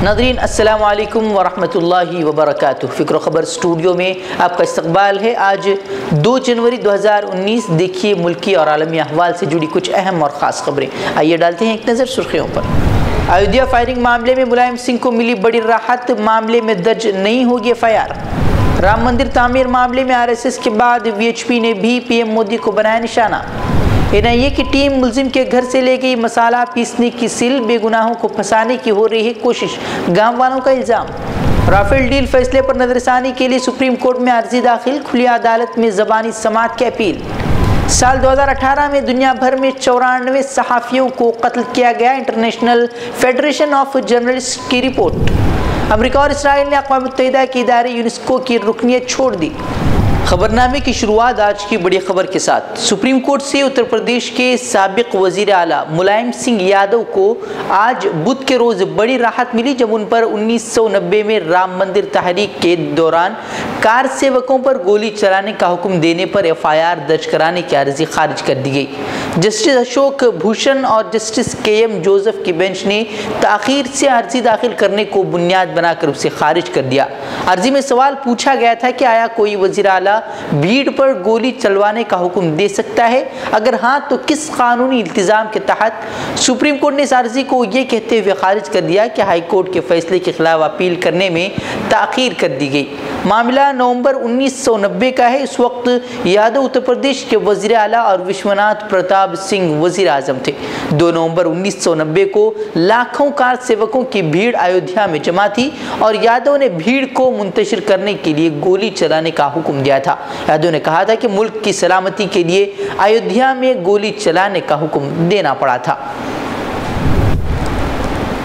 नाज़रीन अस्सलामु अलैकुम वरहमतुल्लाहि वबरकातुहू। फ़िक्र ख़बर स्टूडियो में आपका इस्तक़बाल है। आज 2 जनवरी 2019। देखिए मुल्की और आलमी अहवाल से जुड़ी कुछ अहम और ख़ास खबरें। आइए डालते हैं एक नज़र सुर्खियों पर। अयोध्या फायरिंग मामले में मुलायम सिंह को मिली बड़ी राहत, मामले में दर्ज नहीं होगी एफआईआर। राम मंदिर तामीर मामले में आरएसएस के बाद वीएचपी ने भी पीएम मोदी को बनाया निशाना। एनआईए की टीम मुलजिम के घर से ले गई मसाला पीसने की सिल, बेगुनाहों को फंसाने की हो रही है कोशिश, गांव वालों का इल्जाम। राफेल डील फैसले पर नजरसानी के लिए सुप्रीम कोर्ट में अर्जी दाखिल, खुली अदालत में ज़बानी समाअत की अपील। साल 2018 में दुनिया भर में 94 सहाफ़ियों को कत्ल किया गया, इंटरनेशनल फेडरेशन ऑफ जर्नलिस्ट की रिपोर्ट। अमेरिका और इसराइल ने अक़वाम मुत्तहिदा के इदारे यूनेस्को की रुकनियत छोड़ दी। खबरनामे की शुरुआत आज की बड़ी खबर के साथ। सुप्रीम कोर्ट से उत्तर प्रदेश के साबिक वज़ीर आला मुलायम सिंह यादव को आज बुध के रोज़ बड़ी राहत मिली, जब उन पर 1990 में राम मंदिर तहरीक के दौरान कार सेवकों पर गोली चलाने का हुक्म देने पर एफआईआर दर्ज कराने की अर्जी खारिज कर दी गई। जस्टिस अशोक भूषण और जस्टिस केएम जोसेफ की बेंच ने ताख़ीर से अर्जी दाखिल करने को बुनियाद बनाकर उसे खारिज कर दिया। अर्जी में सवाल पूछा गया था कि आया कोई वज़ीर आला भीड़ पर गोली चलवाने का हुक्म दे सकता है, अगर हाँ तो किस कानूनी इल्तिज़ाम के तहत। सुप्रीम कोर्ट ने इस अर्जी को ये कहते हुए खारिज कर दिया कि हाई कोर्ट के फैसले के खिलाफ अपील करने में ताख़ीर कर दी गई। मामला नवंबर 1990 का है। इस वक्त यादव उत्तर प्रदेश के वज़ीर आला और विश्वनाथ प्रताप सिंह वज़ीर आज़म थे। 2 नवंबर 1990 को लाखों कार सेवकों की भीड़ अयोध्या में जमा थी और यादव ने भीड़ को मुंतशिर करने के लिए गोली चलाने का हुक्म दिया था। यादव ने कहा था कि मुल्क की सलामती के लिए अयोध्या में गोली चलाने का हुक्म देना पड़ा था।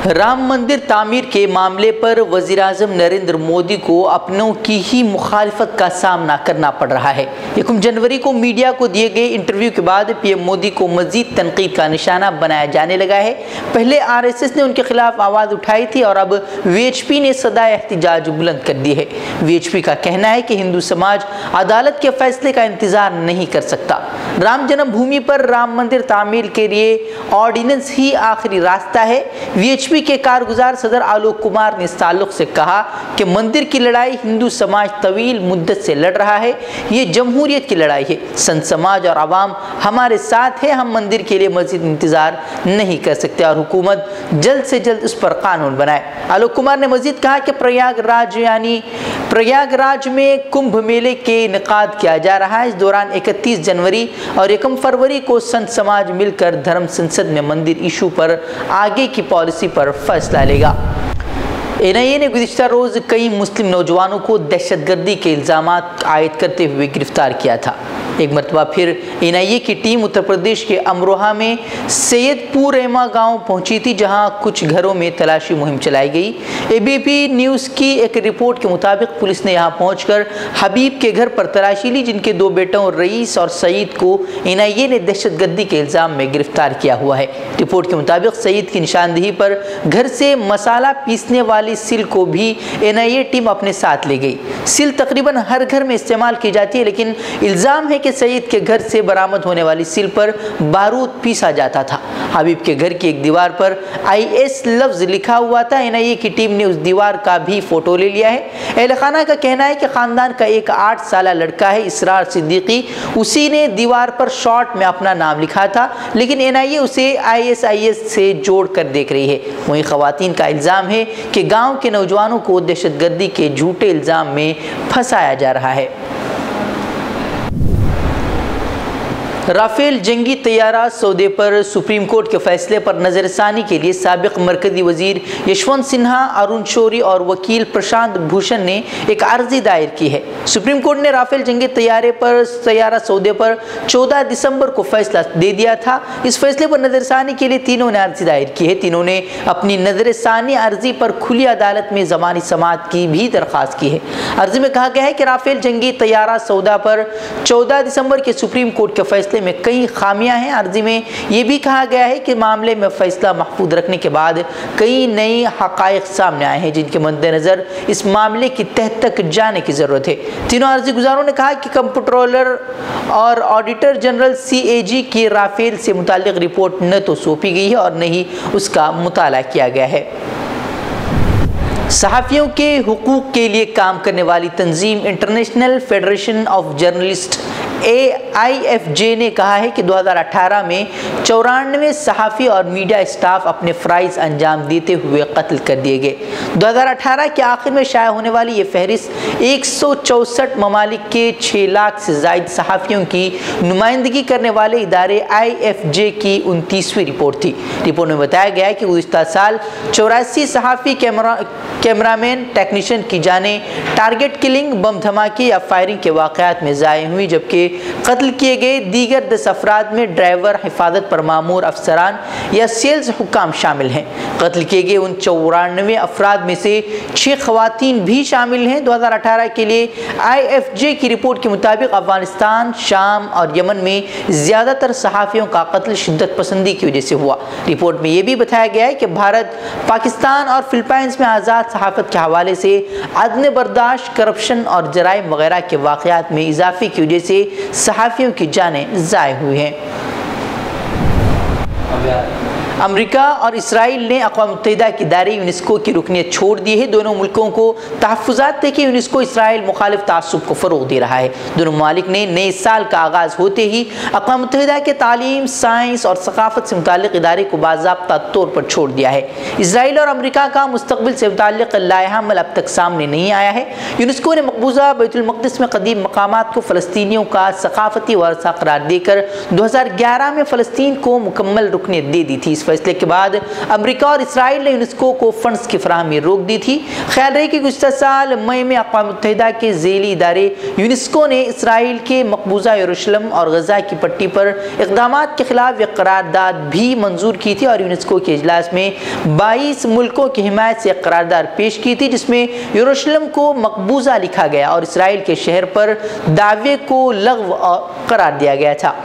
राम मंदिर तामीर के मामले पर वज़ीर आज़म नरेंद्र मोदी को अपनों की ही मुखालिफत का सामना करना पड़ रहा है। 1 जनवरी को मीडिया को दिए गए इंटरव्यू के बाद पीएम मोदी को मजीद तनकीद का निशाना बनाया जाने लगा है। पहले आरएसएस ने उनके खिलाफ आवाज़ उठाई थी और अब वीएचपी ने सदाए एहतिजाज बुलंद कर दी है। वीएचपी का कहना है कि हिंदू समाज अदालत के फैसले का इंतज़ार नहीं कर सकता। राम जन्मभूमि पर राम मंदिर तामीर के लिए ऑर्डिनेंस ही आखिरी रास्ता है। वीएचपी के कारगुजार सदर आलोक कुमार ने इस ताल्लुक से कहा कि मंदिर की लड़ाई हिंदू समाज तवील मुद्दत से लड़ रहा है, ये जमहूरियत की लड़ाई है। संत समाज और आवाम हमारे साथ है, हम मंदिर के लिए मजीद इंतजार नहीं कर सकते और हुकूमत जल्द से जल्द उस पर कानून बनाए। आलोक कुमार ने मजीद कहा कि प्रयागराज में कुंभ मेले के इनेकाद किया जा रहा है। इस दौरान 31 जनवरी और 1 फरवरी को संत समाज मिलकर धर्म संसद में मंदिर इशू पर आगे की पॉलिसी पर फैसला लेगा। एनआईए ने गुज़िश्ता रोज़ कई मुस्लिम नौजवानों को दहशतगर्दी के इल्ज़ामात आयद करते हुए गिरफ्तार किया था। एक मरतबा फिर एनआईए की टीम उत्तर प्रदेश के अमरोहा में सैयदपुर एमा गांव पहुंची थी, जहां कुछ घरों में तलाशी मुहिम चलाई गई। एबीपी न्यूज़ की एक रिपोर्ट के मुताबिक पुलिस ने यहां पहुंचकर हबीब के घर पर तलाशी ली, जिनके 2 बेटों रईस और सईद को एनआईए ने दहशतगर्दी के इल्ज़ाम में गिरफ्तार किया हुआ है। रिपोर्ट के मुताबिक सईद की निशानदेही पर घर से मसाला पीसने वाली सिल को भी एनआईए टीम अपने साथ ले गई। सिल तकरीबन हर घर में इस्तेमाल की जाती है, लेकिन इल्ज़ाम है कि सईद के घर से बरामद होने वाली सिल पर बारूद पीसा जाता था। हबीब के घर की एक दीवार पर आईएस लफ्ज लिखा हुआ था। एनआईए की टीम ने उस दीवार का भी फोटो ले लिया है। अहले खाना का कहना है कि खानदान का एक 8 साला लड़का है, इसरार सिद्दीकी, उसी ने दीवार पर शॉर्ट में अपना नाम लिखा था, लेकिन एनआईए उसे आईएसआईएस से जोड़ कर देख रही है। वहीं खवातीन का इल्ज़ाम है कि गाँव के नौजवानों को दहशतगर्दी के झूठे इल्ज़ाम में फंसाया जा रहा है। राफेल जंगी तैयारा सौदे पर सुप्रीम कोर्ट के फैसले पर नजरसानी के लिए साबिक मरकजी वजीर यशवंत सिन्हा, अरुण शौरी और वकील प्रशांत भूषण ने एक अर्जी दायर की है। सुप्रीम कोर्ट ने राफेल जंगी तैयारा सौदे पर 14 दिसंबर को फैसला दे दिया था। इस फैसले पर नजरसानी के लिए तीनों ने अर्जी दायर की है। तीनों ने अपनी नजरसानी अर्जी पर खुली अदालत में ज़मानी समाअत की भी दरख्वास्त की है। अर्जी में कहा गया है कि राफेल जंगी तैयारा सौदा पर 14 दिसंबर के सुप्रीम कोर्ट के फैसले फैसले में कई खामियां हैं। अर्जी में ये भी कहा गया है कि मामले में फैसला महफूज रखने के बाद कई नई हक़ाइक़ सामने आए हैं जिनके मद्देनज़र इस मामले की तह तक जाने की ज़रूरत है। तीनों अर्जी गुजारों ने कहा कि कंप्ट्रोलर और ऑडिटर जनरल CAG की राफेल से मुताल्लिक़ रिपोर्ट न तो सौंपी गई है और न ही उसका मुताला किया गया है। सहाफ़ियों के हुकूक़ के लिए काम करने वाली तंजीम international federation of journalist AIFJ ने कहा है कि 2018 में 94 सहाफ़ी और मीडिया स्टाफ अपने फ़राइज़ अंजाम देते हुए कत्ल कर दिए गए। 2018 के आखिर में शाया होने वाली ये फहरिस्त 164 ममालिक के 6 लाख से ज़ायद सहाफ़ियों की नुमाइंदगी करने वाले इदारे IFJ की 29वीं रिपोर्ट थी। रिपोर्ट में बताया गया है कि गुज़िश्ता साल 84 सहाफ़ी, कैमरामैन, टेक्नीशियन की जानें टारगेट किलिंग, बम धमाके या फायरिंग के वाक़यात में ज़ाय हुई, जबकि कत्ल किए गए दीगर 10 अफराद में ड्राइवर, हिफाजत पर मामूर अफसरान या सेल्स हुक्काम शामिल हैं। कत्ल किए गए उन 94 अफराद में से 6 ख़वातीन भी शामिल हैं। 2018 के लिए IFJ की रिपोर्ट के मुताबिक अफगानिस्तान, शाम और यमन में ज़्यादातर सहाफ़ियों का कत्ल शिद्दत पसंदी की वजह से हुआ। रिपोर्ट में यह भी बताया गया है कि भारत, पाकिस्तान और फिलिपाइंस में आज़ाद सहाफ़त के हवाले से अदम बर्दाश्त, करप्शन और जराइम वगैरह के वाक़यात में इजाफ़े की वजह से सहाफ़ियों की जानें ज़ाय हुई हैं। अमेरिका और इसराइल ने अक़वाम मुत्तहिदा के दायरे यूनेस्को की रुकनियत छोड़ दी है। दोनों मुल्कों को तहफ़्फ़ुज़ात थे कि यूनेस्को इसराइल मुखालिफ तासुब को फ़रोग़ दे रहा है। दोनों ममालिक ने नए साल का आगाज़ होते ही अक़वाम मुत्तहिदा के तालीम, साइंस और सक़ाफ़त से मुताल्लिक़ इदारे को बाज़ाब्ता तौर पर छोड़ दिया है। इसराइल और अमेरिका का मुस्तक़बिल से मुताल्लिक़ लाएहमल अब तक सामने नहीं आया है। यूनेस्को ने मक़बूज़ा बैतुल मक़दिस में क़दीम मक़ामात को फ़लस्तीनियों का सक़ाफ़ती वारसा करार देकर 2011 में फ़लस्तीन को मुकम्मल रुकनियत दे दी थी। इस फैसले के बाद अमेरिका और इसराइल ने यूनेस्को को फंड्स की फराहमी रोक दी थी। ख्याल रहे कि गुज़िश्ता साल मई में अक़वाम मुत्तहिदा के ज़ेली इदारे यूनेस्को ने इसराइल के मक़बूज़ा यरूशलेम और गज़ा की पट्टी पर इक़दामात के ख़िलाफ़ एक करारदाद भी मंजूर की थी और यूनेस्को के इजलास में 22 मुल्कों की हिमायत से एक करारदाद पेश की थी, जिसमें यरूशलेम को मक़बूज़ा लिखा गया और इसराइल के शहर पर दावे को लग़्व करार दिया गया था।